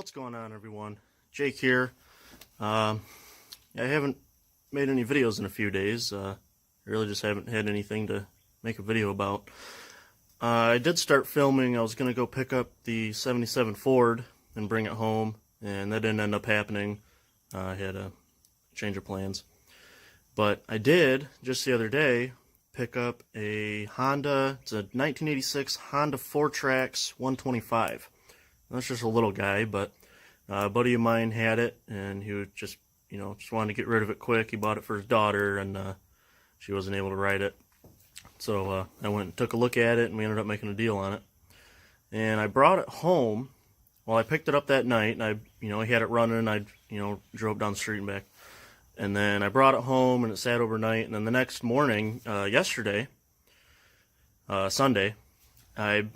What's going on, everyone? Jake here. I haven't made any videos in a few days. I really just haven't had anything to make a video about. I did start filming. I was going to go pick up the 77 Ford and bring it home, and that didn't end up happening. I had a change of plans. But I did, just the other day, pick up a Honda. It's a 1986 Honda Fourtrax 125. That's just a little guy, but a buddy of mine had it, and he would just wanted to get rid of it quick. He bought it for his daughter, and she wasn't able to ride it. So I went and took a look at it, and we ended up making a deal on it. And I brought it home. Well, I picked it up that night, and I had it running. I drove down the street and back. And then I brought it home, and it sat overnight. And then the next morning, yesterday, Sunday, I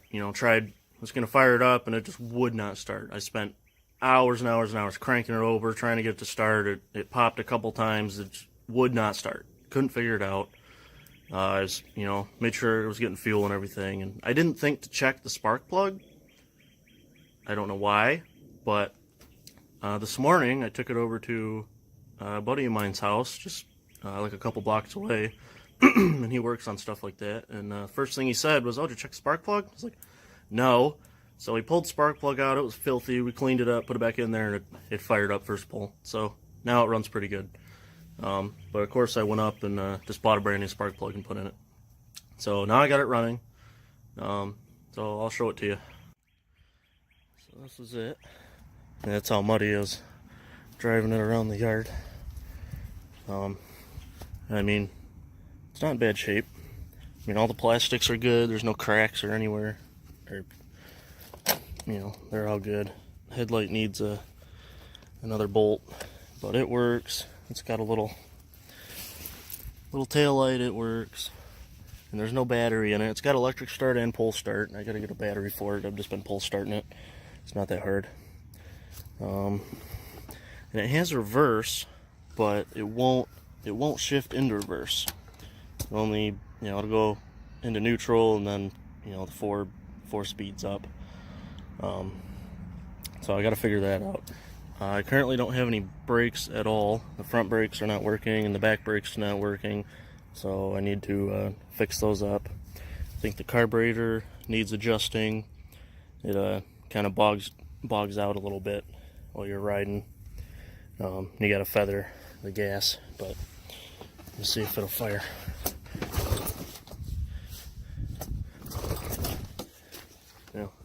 was going to fire it up, and it just would not start. I spent hours and hours and hours cranking it over, trying to get it to start. It popped a couple times. It just would not start. Couldn't figure it out. I made sure it was getting fuel and everything. And I didn't think to check the spark plug. I don't know why, but this morning I took it over to a buddy of mine's house, just like a couple blocks away, and he works on stuff like that. And first thing he said was, "Oh, did you check the spark plug?" I was like, "No." So we pulled the spark plug out. It was filthy. We cleaned it up, put it back in there, and it fired up first pull. So now it runs pretty good. But of course I went up and just bought a brand new spark plug and put in it. So now I got it running. So I'll show it to you. So this is it. And that's how muddy it is driving it around the yard. I mean, it's not in bad shape. I mean, all the plastics are good. There's no cracks or anywhere. They're all good. Headlight needs another bolt, but it works. It's got a little tail light. It works, and there's no battery in it. It's got electric start and pull start. I gotta get a battery for it. I've just been pull starting it. It's not that hard. And it has reverse, but it won't shift into reverse. Only it'll go into neutral, and then the four speeds up. So I got to figure that out. I currently don't have any brakes at all. The front brakes are not working, and the back brakes are not working. So I need to fix those up. I think the carburetor needs adjusting. It kind of bogs out a little bit while you're riding. You got to feather the gas, but let's see if it'll fire.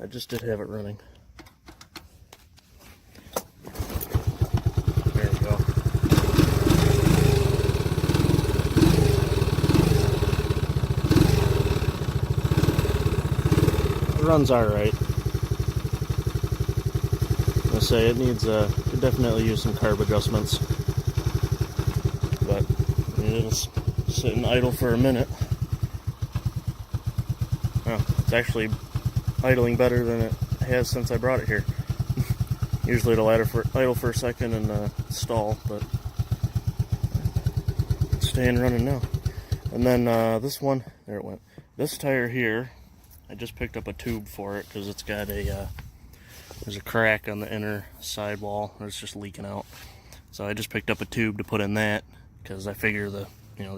I just did have it running. There we go. It runs alright. I say it needs could definitely use some carb adjustments. But it'll sit and idle for a minute. Oh, it's actually idling better than it has since I brought it here. Usually it'll idle for a second and stall, but it's staying running now. And then this one, there it went. This tire here, I just picked up a tube for it because it's got there's a crack on the inner sidewall. It's just leaking out. So I just picked up a tube to put in that because I figure the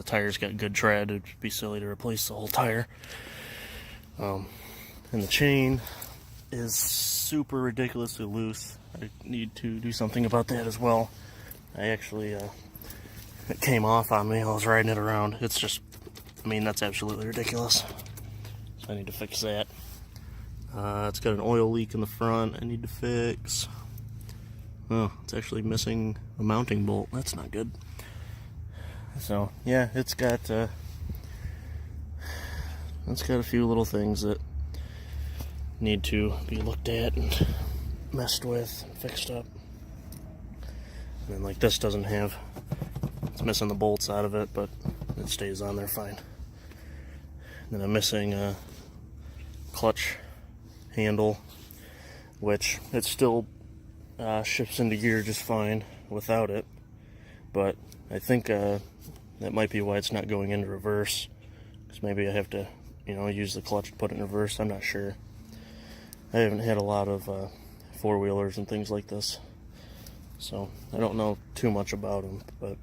tire's got good tread. It'd be silly to replace the whole tire. And the chain is super ridiculously loose. I need to do something about that as well. I actually, it came off on me while I was riding it around. It's just, that's absolutely ridiculous. So I need to fix that. It's got an oil leak in the front I need to fix. Oh, it's actually missing a mounting bolt. That's not good. So, yeah, it's got a few little things that need to be looked at and messed with and fixed up. And then like this doesn't have, it's missing the bolts out of it, but it stays on there fine. And then I'm missing a clutch handle, which it still shifts into gear just fine without it, but I think that might be why it's not going into reverse, because maybe I have to use the clutch to put it in reverse. I'm not sure. I haven't had a lot of four-wheelers and things like this. So I don't know too much about them, but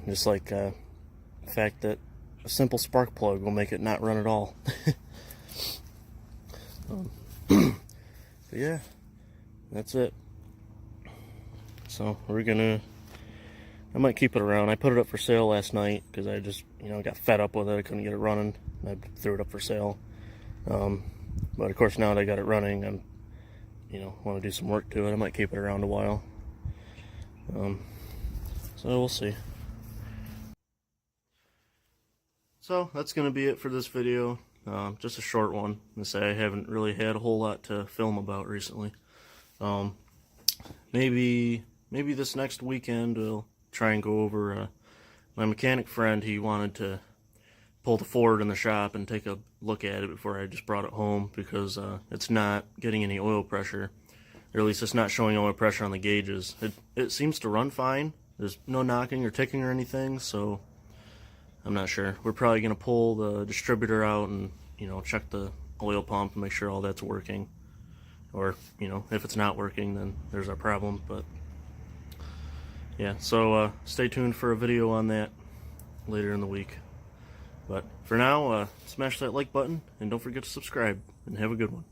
just like the fact that a simple spark plug will make it not run at all. But yeah, that's it. So I might keep it around. I put it up for sale last night because I just, got fed up with it. I couldn't get it running. I threw it up for sale. But of course, now that I got it running, I'm, want to do some work to it. I might keep it around a while. So we'll see. So that's going to be it for this video. Just a short one. I say I haven't really had a whole lot to film about recently. Maybe this next weekend we'll try and go over my mechanic friend. He wanted to pull the Ford in the shop and take a look at it before I just brought it home, because it's not getting any oil pressure, or at least it's not showing oil pressure on the gauges. It seems to run fine. There's no knocking or ticking or anything, so I'm not sure. We're probably going to pull the distributor out and check the oil pump and make sure all that's working. Or, if it's not working, then there's our problem. But yeah, so stay tuned for a video on that later in the week. But for now, smash that like button and don't forget to subscribe, and have a good one.